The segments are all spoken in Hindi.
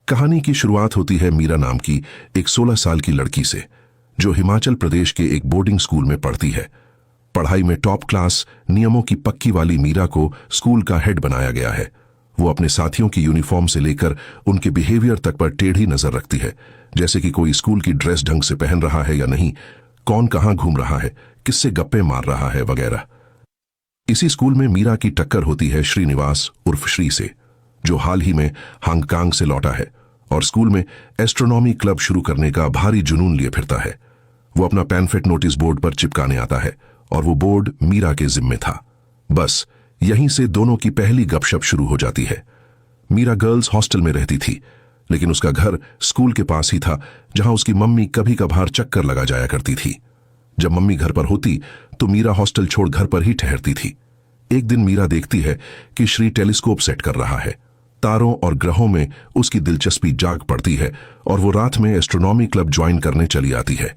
कहानी की शुरुआत होती है मीरा नाम की एक 16 साल की लड़की से, जो हिमाचल प्रदेश के एक बोर्डिंग स्कूल में पढ़ती है। पढ़ाई में टॉप क्लास, नियमों की पक्की वाली मीरा को स्कूल का हेड बनाया गया है। वो अपने साथियों की यूनिफॉर्म से लेकर उनके बिहेवियर तक पर टेढ़ी नजर रखती है, जैसे कि कोई स्कूल की ड्रेस ढंग से पहन रहा है या नहीं, कौन कहां घूम रहा है, किससे गप्पे मार रहा है वगैरह। इसी स्कूल में मीरा की टक्कर होती है श्रीनिवास उर्फ श्री से, जो हाल ही में हांगकांग से लौटा है और स्कूल में एस्ट्रोनॉमी क्लब शुरू करने का भारी जुनून लिए फिरता है। वो अपना पैम्फलेट नोटिस बोर्ड पर चिपकाने आता है और वो बोर्ड मीरा के जिम्मे था। बस यहीं से दोनों की पहली गपशप शुरू हो जाती है। मीरा गर्ल्स हॉस्टल में रहती थी, लेकिन उसका घर स्कूल के पास ही था, जहां उसकी मम्मी कभी कभार चक्कर लगा जाया करती थी। जब मम्मी घर पर होती तो मीरा हॉस्टल छोड़ घर पर ही ठहरती थी। एक दिन मीरा देखती है कि श्री टेलीस्कोप सेट कर रहा है। तारों और ग्रहों में उसकी दिलचस्पी जाग पड़ती है और वो रात में एस्ट्रोनॉमी क्लब ज्वाइन करने चली आती है।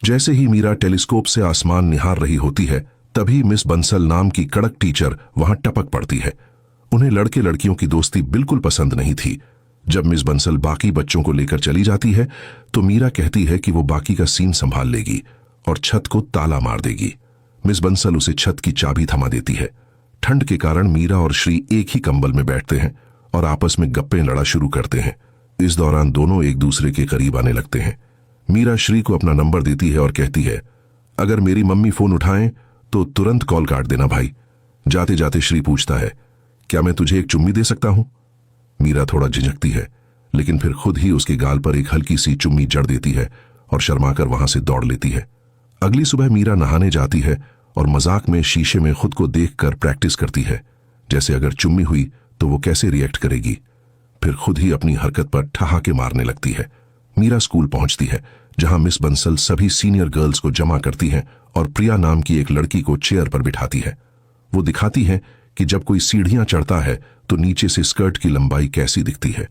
जैसे ही मीरा टेलीस्कोप से आसमान निहार रही होती है, तभी मिस बंसल नाम की कड़क टीचर वहां टपक पड़ती है। उन्हें लड़के लड़कियों की दोस्ती बिल्कुल पसंद नहीं थी। जब मिस बंसल बाकी बच्चों को लेकर चली जाती है तो मीरा कहती है कि वो बाकी का सीन संभाल लेगी और छत को ताला मार देगी। मिस बंसल उसे छत की चाबी थमा देती है। ठंड के कारण मीरा और श्री एक ही कंबल में बैठते हैं और आपस में गप्पे लड़ा शुरू करते हैं। इस दौरान दोनों एक दूसरे के करीब आने लगते हैं। मीरा श्री को अपना नंबर देती है और कहती है, अगर मेरी मम्मी फोन उठाएं तो तुरंत कॉल काट देना भाई। जाते जाते श्री पूछता है, क्या मैं तुझे एक चुम्मी दे सकता हूं? मीरा थोड़ा झिझकती है, लेकिन फिर खुद ही उसके गाल पर एक हल्की सी चुम्मी जड़ देती है और शर्माकर वहां से दौड़ लेती है। अगली सुबह मीरा नहाने जाती है और मजाक में शीशे में खुद को देखकर प्रैक्टिस करती है, जैसे अगर चुम्मी हुई तो वो कैसे रिएक्ट करेगी। फिर खुद ही अपनी हरकत पर ठहाके मारने लगती है। मीरा स्कूल पहुंचती है, जहां मिस बंसल सभी सीनियर गर्ल्स को जमा करती हैं और प्रिया नाम की एक लड़की को चेयर पर बिठाती है। वो दिखाती है कि जब कोई सीढ़ियां चढ़ता है तो नीचे से स्कर्ट की लंबाई कैसी दिखती है।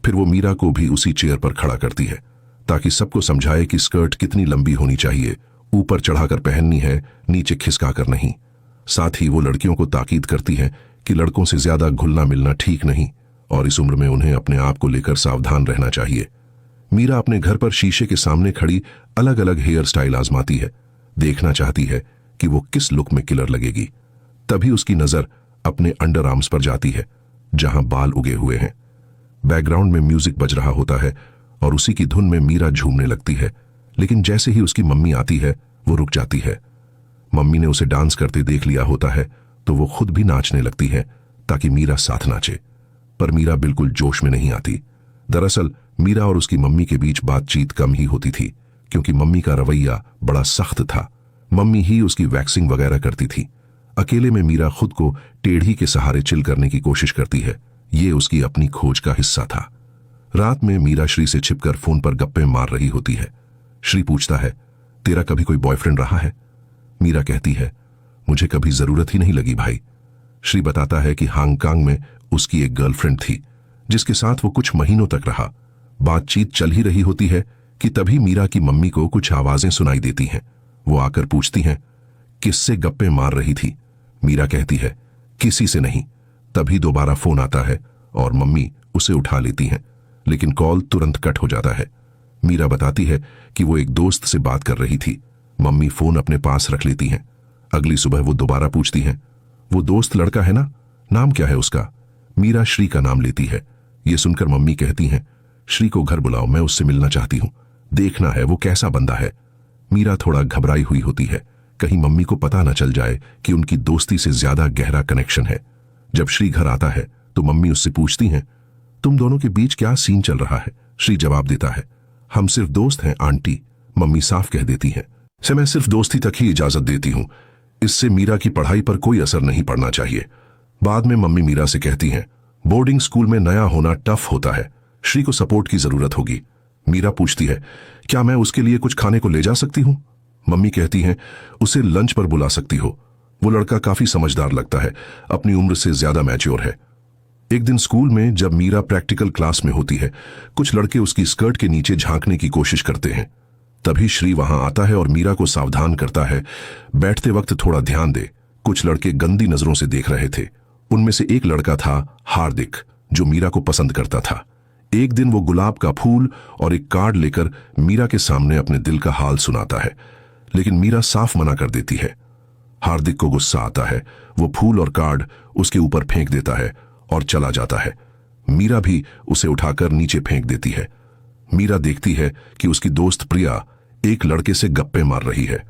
फिर वो मीरा को भी उसी चेयर पर खड़ा करती है, ताकि सबको समझाए कि स्कर्ट कितनी लंबी होनी चाहिए, ऊपर चढ़ाकर पहननी है, नीचे खिसकाकर नहीं। साथ ही वो लड़कियों को ताकीद करती है कि लड़कों से ज्यादा घुलना मिलना ठीक नहीं और इस उम्र में उन्हें अपने आप को लेकर सावधान रहना चाहिए। मीरा अपने घर पर शीशे के सामने खड़ी अलग अलग हेयर स्टाइल आजमाती है, देखना चाहती है कि वो किस लुक में किलर लगेगी। तभी उसकी नजर अपने अंडर आर्म्स पर जाती है, जहां बाल उगे हुए हैं। बैकग्राउंड में म्यूजिक बज रहा होता है और उसी की धुन में मीरा झूमने लगती है, लेकिन जैसे ही उसकी मम्मी आती है वो रुक जाती है। मम्मी ने उसे डांस करते देख लिया होता है तो वो खुद भी नाचने लगती है ताकि मीरा साथ नाचे, पर मीरा बिल्कुल जोश में नहीं आती। दरअसल मीरा और उसकी मम्मी के बीच बातचीत कम ही होती थी, क्योंकि मम्मी का रवैया बड़ा सख्त था। मम्मी ही उसकी वैक्सिंग वगैरह करती थी। अकेले में मीरा खुद को टेढ़ी के सहारे चिल करने की कोशिश करती है। ये उसकी अपनी खोज का हिस्सा था। रात में मीरा श्री से छिपकर फोन पर गप्पे मार रही होती है। श्री पूछता है, तेरा कभी कोई बॉयफ्रेंड रहा है? मीरा कहती है, मुझे कभी जरूरत ही नहीं लगी भाई। श्री बताता है कि हांगकांग में उसकी एक गर्लफ्रेंड थी, जिसके साथ वो कुछ महीनों तक रहा। बातचीत चल ही रही होती है कि तभी मीरा की मम्मी को कुछ आवाजें सुनाई देती हैं। वो आकर पूछती हैं, किससे गप्पे मार रही थी? मीरा कहती है, किसी से नहीं। तभी दोबारा फोन आता है और मम्मी उसे उठा लेती हैं, लेकिन कॉल तुरंत कट हो जाता है। मीरा बताती है कि वो एक दोस्त से बात कर रही थी। मम्मी फोन अपने पास रख लेती हैं। अगली सुबह वो दोबारा पूछती हैं, वो दोस्त लड़का है ना, नाम क्या है उसका? मीरा श्री का नाम लेती है। ये सुनकर मम्मी कहती हैं, श्री को घर बुलाओ, मैं उससे मिलना चाहती हूं, देखना है वो कैसा बंदा है। मीरा थोड़ा घबराई हुई होती है, कहीं मम्मी को पता न चल जाए कि उनकी दोस्ती से ज्यादा गहरा कनेक्शन है। जब श्री घर आता है तो मम्मी उससे पूछती हैं, तुम दोनों के बीच क्या सीन चल रहा है? श्री जवाब देता है, हम सिर्फ दोस्त हैं आंटी। मम्मी साफ कह देती है, से मैं सिर्फ दोस्ती तक ही इजाजत देती हूं, इससे मीरा की पढ़ाई पर कोई असर नहीं पड़ना चाहिए। बाद में मम्मी मीरा से कहती हैं, बोर्डिंग स्कूल में नया होना टफ होता है, श्री को सपोर्ट की जरूरत होगी। मीरा पूछती है, क्या मैं उसके लिए कुछ खाने को ले जा सकती हूं? मम्मी कहती हैं, उसे लंच पर बुला सकती हो, वो लड़का काफी समझदार लगता है, अपनी उम्र से ज्यादा मैच्योर है। एक दिन स्कूल में जब मीरा प्रैक्टिकल क्लास में होती है, कुछ लड़के उसकी स्कर्ट के नीचे झांकने की कोशिश करते हैं। तभी श्री वहां आता है और मीरा को सावधान करता है, बैठते वक्त थोड़ा ध्यान दे, कुछ लड़के गंदी नजरों से देख रहे थे। उनमें से एक लड़का था हार्दिक, जो मीरा को पसंद करता था। एक दिन वो गुलाब का फूल और एक कार्ड लेकर मीरा के सामने अपने दिल का हाल सुनाता है, लेकिन मीरा साफ मना कर देती है। हार्दिक को गुस्सा आता है। वो फूल और कार्ड उसके ऊपर फेंक देता है और चला जाता है। मीरा भी उसे उठाकर नीचे फेंक देती है। मीरा देखती है कि उसकी दोस्त प्रिया एक लड़के से गप्पे मार रही है।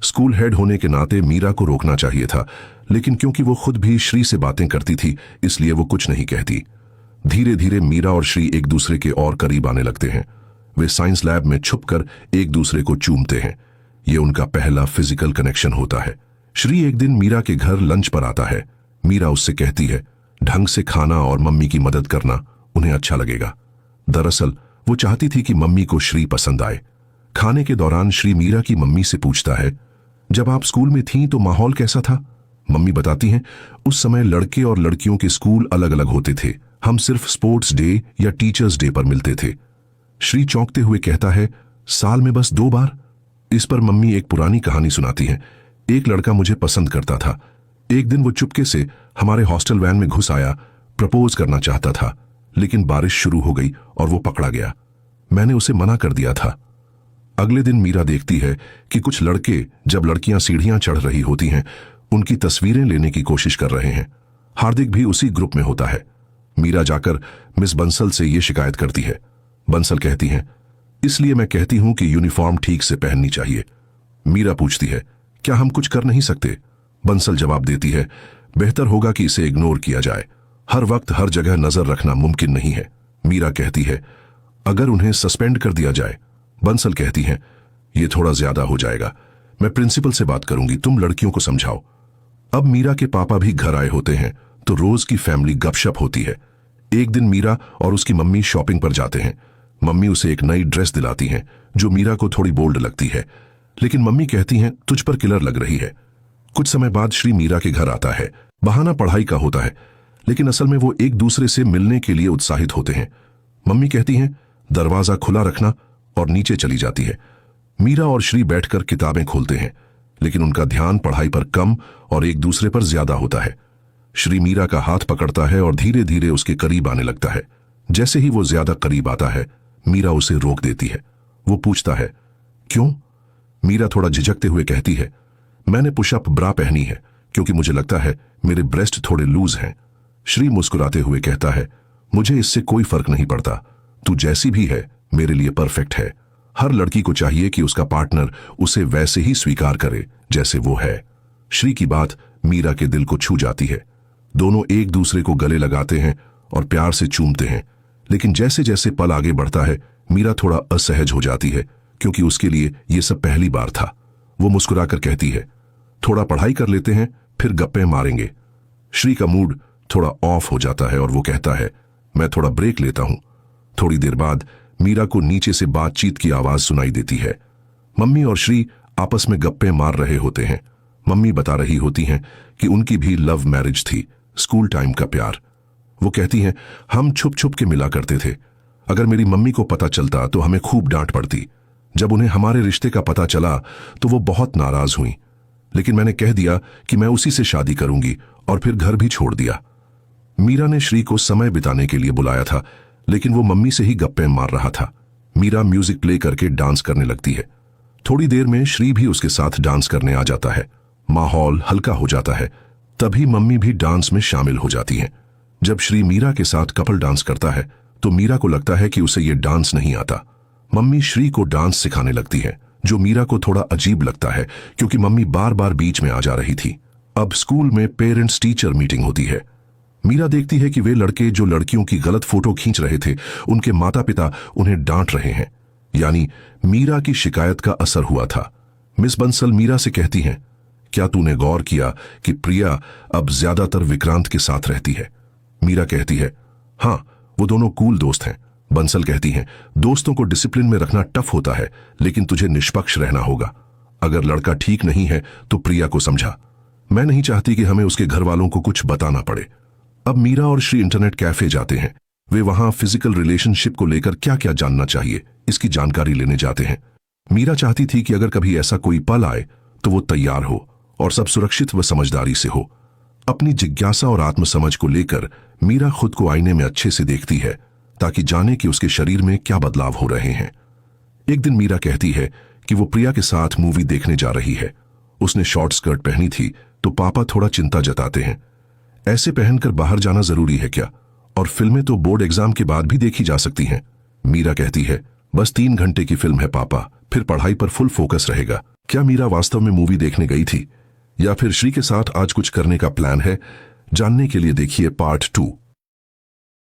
स्कूल हेड होने के नाते मीरा को रोकना चाहिए था, लेकिन क्योंकि वो खुद भी श्री से बातें करती थी, इसलिए वो कुछ नहीं कहती। धीरे धीरे मीरा और श्री एक दूसरे के और करीब आने लगते हैं। वे साइंस लैब में छुपकर एक दूसरे को चूमते हैं। ये उनका पहला फिजिकल कनेक्शन होता है। श्री एक दिन मीरा के घर लंच पर आता है। मीरा उससे कहती है, ढंग से खाना और मम्मी की मदद करना उन्हें अच्छा लगेगा। दरअसल वो चाहती थी कि मम्मी को श्री पसंद आए। खाने के दौरान श्री मीरा की मम्मी से पूछता है, जब आप स्कूल में थीं तो माहौल कैसा था? मम्मी बताती हैं, उस समय लड़के और लड़कियों के स्कूल अलग अलग होते थे। हम सिर्फ स्पोर्ट्स डे या टीचर्स डे पर मिलते थे। श्री चौंकते हुए कहता है, साल में बस 2 बार? इस पर मम्मी एक पुरानी कहानी सुनाती है। एक लड़का मुझे पसंद करता था। एक दिन वो चुपके से हमारे हॉस्टल वैन में घुस आया, प्रपोज करना चाहता था, लेकिन बारिश शुरू हो गई और वो पकड़ा गया। मैंने उसे मना कर दिया था। अगले दिन मीरा देखती है कि कुछ लड़के जब लड़कियां सीढ़ियां चढ़ रही होती हैं, उनकी तस्वीरें लेने की कोशिश कर रहे हैं। हार्दिक भी उसी ग्रुप में होता है। मीरा जाकर मिस बंसल से ये शिकायत करती है। बंसल कहती हैं, इसलिए मैं कहती हूं कि यूनिफॉर्म ठीक से पहननी चाहिए। मीरा पूछती है, क्या हम कुछ कर नहीं सकते? बंसल जवाब देती है, बेहतर होगा कि इसे इग्नोर किया जाए। हर वक्त हर जगह नजर रखना मुमकिन नहीं है। मीरा कहती है, अगर उन्हें सस्पेंड कर दिया जाए? बंसल कहती हैं, यह थोड़ा ज्यादा हो जाएगा। मैं प्रिंसिपल से बात करूंगी, तुम लड़कियों को समझाओ। अब मीरा के पापा भी घर आए होते हैं तो रोज की फैमिली गपशप होती है। एक दिन मीरा और उसकी मम्मी शॉपिंग पर जाते हैं। मम्मी उसे एक नई ड्रेस दिलाती हैं जो मीरा को थोड़ी बोल्ड लगती है, लेकिन मम्मी कहती हैं, तुझ पर किलर लग रही है। कुछ समय बाद श्री मीरा के घर आता है। बहाना पढ़ाई का होता है, लेकिन असल में वो एक दूसरे से मिलने के लिए उत्साहित होते हैं। मम्मी कहती हैं, दरवाजा खुला रखना, और नीचे चली जाती है। मीरा और श्री बैठकर किताबें खोलते हैं, लेकिन उनका ध्यान पढ़ाई पर कम और एक दूसरे पर ज्यादा होता है। श्री मीरा का हाथ पकड़ता है और धीरे धीरे उसके करीब आने लगता है। जैसे ही वो ज्यादा करीब आता है, मीरा उसे रोक देती है। वो पूछता है, क्यों? मीरा थोड़ा झिझकते हुए कहती है, मैंने पुशअप ब्रा पहनी है क्योंकि मुझे लगता है मेरे ब्रेस्ट थोड़े लूज हैं। श्री मुस्कुराते हुए कहता है, मुझे इससे कोई फर्क नहीं पड़ता। तू जैसी भी है मेरे लिए परफेक्ट है। हर लड़की को चाहिए कि उसका पार्टनर उसे वैसे ही स्वीकार करे जैसे वो है। श्री की बात मीरा के दिल को छू जाती है। दोनों एक दूसरे को गले लगाते हैं और प्यार से चूमते हैं, लेकिन जैसे जैसे पल आगे बढ़ता है, मीरा थोड़ा असहज हो जाती है क्योंकि उसके लिए ये सब पहली बार था। वो मुस्कुराकर कहती है, थोड़ा पढ़ाई कर लेते हैं, फिर गप्पे मारेंगे। श्री का मूड थोड़ा ऑफ हो जाता है और वो कहता है, मैं थोड़ा ब्रेक लेता हूं। थोड़ी देर बाद मीरा को नीचे से बातचीत की आवाज सुनाई देती है। मम्मी और श्री आपस में गप्पे मार रहे होते हैं। मम्मी बता रही होती हैं कि उनकी भी लव मैरिज थी, स्कूल टाइम का प्यार। वो कहती हैं, हम छुप छुप के मिला करते थे। अगर मेरी मम्मी को पता चलता तो हमें खूब डांट पड़ती। जब उन्हें हमारे रिश्ते का पता चला तो वो बहुत नाराज हुई, लेकिन मैंने कह दिया कि मैं उसी से शादी करूंगी और फिर घर भी छोड़ दिया। मीरा ने श्री को समय बिताने के लिए बुलाया था, लेकिन वो मम्मी से ही गप्पे मार रहा था। मीरा म्यूजिक प्ले करके डांस करने लगती है। थोड़ी देर में श्री भी उसके साथ डांस करने आ जाता है। माहौल हल्का हो जाता है। तभी मम्मी भी डांस में शामिल हो जाती हैं। जब श्री मीरा के साथ कपल डांस करता है तो मीरा को लगता है कि उसे ये डांस नहीं आता। मम्मी श्री को डांस सिखाने लगती है, जो मीरा को थोड़ा अजीब लगता है क्योंकि मम्मी बार बार बीच में आ जा रही थी। अब स्कूल में पेरेंट्स टीचर मीटिंग होती है। मीरा देखती है कि वे लड़के जो लड़कियों की गलत फोटो खींच रहे थे, उनके माता पिता उन्हें डांट रहे हैं। यानी मीरा की शिकायत का असर हुआ था। मिस बंसल मीरा से कहती हैं, क्या तूने गौर किया कि प्रिया अब ज्यादातर विक्रांत के साथ रहती है? मीरा कहती है, हाँ, वो दोनों कूल दोस्त हैं। बंसल कहती हैं, दोस्तों को डिसिप्लिन में रखना टफ होता है, लेकिन तुझे निष्पक्ष रहना होगा। अगर लड़का ठीक नहीं है तो प्रिया को समझा। मैं नहीं चाहती कि हमें उसके घर वालों को कुछ बताना पड़े। अब मीरा और श्री इंटरनेट कैफे जाते हैं। वे वहां फिजिकल रिलेशनशिप को लेकर क्या क्या जानना चाहिए, इसकी जानकारी लेने जाते हैं। मीरा चाहती थी कि अगर कभी ऐसा कोई पल आए तो वो तैयार हो और सब सुरक्षित व समझदारी से हो। अपनी जिज्ञासा और आत्मसमझ को लेकर मीरा खुद को आईने में अच्छे से देखती है। ताकि जाने कि उसके शरीर में क्या बदलाव हो रहे हैं। एक दिन मीरा कहती है कि वो प्रिया के साथ मूवी देखने जा रही है। उसने शॉर्ट स्कर्ट पहनी थी तो पापा थोड़ा चिंता जताते हैं। ऐसे पहनकर बाहर जाना जरूरी है क्या? और फिल्में तो बोर्ड एग्जाम के बाद भी देखी जा सकती हैं। मीरा कहती है, बस 3 घंटे की फिल्म है पापा, फिर पढ़ाई पर फुल फोकस रहेगा। क्या मीरा वास्तव में मूवी देखने गई थी या फिर श्री के साथ आज कुछ करने का प्लान है? जानने के लिए देखिए पार्ट 2।